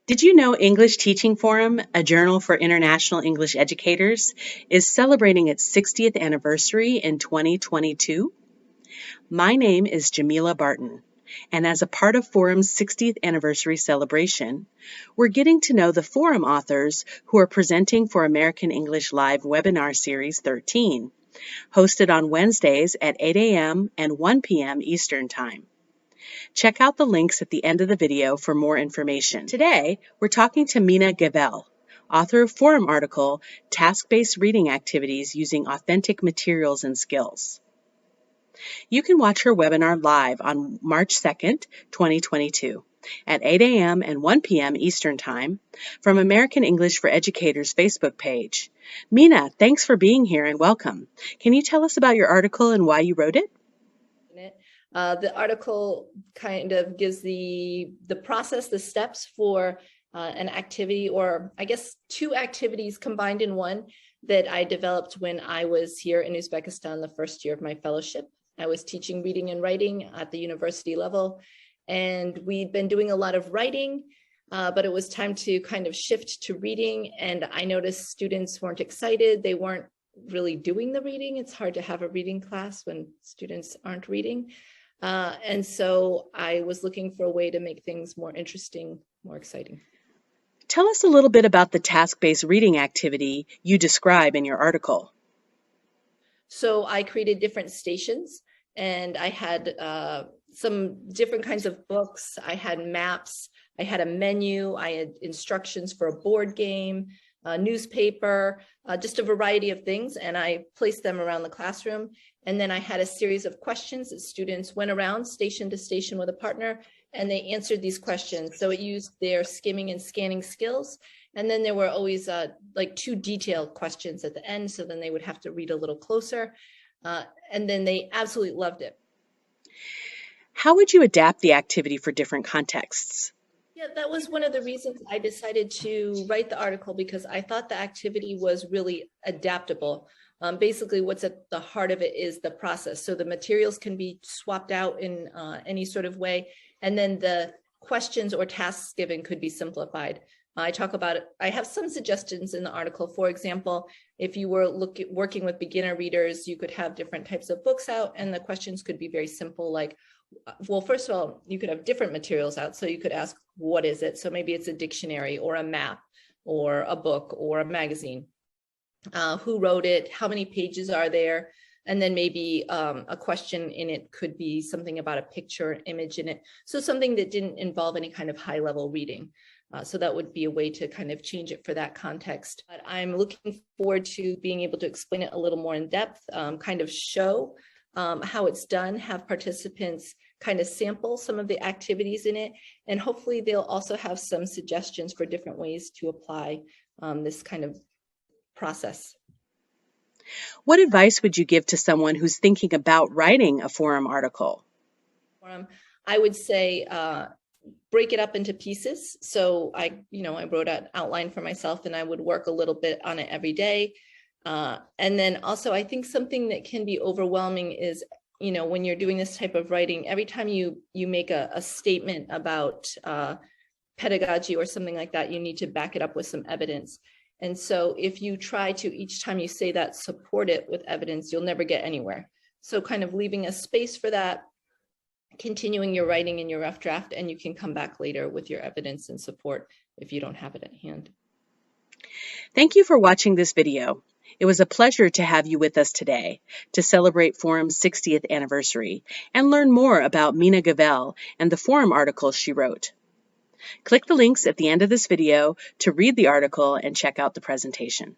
Did you know English Teaching Forum, a journal for international English educators, is celebrating its 60th anniversary in 2022? My name is Jamila Barton, and as a part of Forum's 60th anniversary celebration, we're getting to know the Forum authors who are presenting for American English Live Webinar Series 13, hosted on Wednesdays at 8 a.m. and 1 p.m. Eastern Time. Check out the links at the end of the video for more information. Today, we're talking to Mina Gavell, author of Forum article, Task-Based Reading Activities Using Authentic Materials and Skills. You can watch her webinar live on March 2nd, 2022 at 8 a.m. and 1 p.m. Eastern Time from American English for Educators Facebook page. Mina, thanks for being here and welcome. Can you tell us about your article and why you wrote it? The article kind of gives the process, the steps for an activity, or I guess two activities combined in one that I developed when I was here in Uzbekistan the first year of my fellowship. I was teaching reading and writing at the university level, and we'd been doing a lot of writing, but it was time to kind of shift to reading, and I noticed students weren't excited. They weren't really doing the reading. It's hard to have a reading class when students aren't reading. And so I was looking for a way to make things more interesting, more exciting. Tell us a little bit about the task-based reading activity you describe in your article. So I created different stations, and I had some different kinds of books. I had maps, I had a menu, I had instructions for a board game, a newspaper, just a variety of things, and I placed them around the classroom. And then I had a series of questions that students went around station to station with a partner, and they answered these questions. So it used their skimming and scanning skills. And then there were always like two detailed questions at the end, so then they would have to read a little closer. And then they absolutely loved it. How would you adapt the activity for different contexts? Yeah, that was one of the reasons I decided to write the article, because I thought the activity was really adaptable. Basically, what's at the heart of it is the process. So the materials can be swapped out in any sort of way, and then the questions or tasks given could be simplified. I talk about it. I have some suggestions in the article. For example, if you were working with beginner readers, you could have different types of books out, and the questions could be very simple, like, well, first of all, you could have different materials out. So you could ask, what is it? So maybe it's a dictionary or a map or a book or a magazine. Who wrote it? How many pages are there? And then maybe a question in it could be something about a picture, an image in it. So something that didn't involve any kind of high level reading. So that would be a way to kind of change it for that context. But I'm looking forward to being able to explain it a little more in depth, kind of show how it's done, have participants kind of sample some of the activities in it, and hopefully they'll also have some suggestions for different ways to apply this kind of process. What advice would you give to someone who's thinking about writing a forum article? I would say break it up into pieces. So I wrote an outline for myself, and I would work a little bit on it every day. And then also, I think something that can be overwhelming is, when you're doing this type of writing, every time you make a statement about pedagogy or something like that, you need to back it up with some evidence. And so if you try to, each time you say that, support it with evidence, you'll never get anywhere. So kind of leaving a space for that, continuing your writing in your rough draft, and you can come back later with your evidence and support if you don't have it at hand. Thank you for watching this video. It was a pleasure to have you with us today to celebrate Forum's 60th anniversary and learn more about Mina Gavell and the Forum article she wrote. Click the links at the end of this video to read the article and check out the presentation.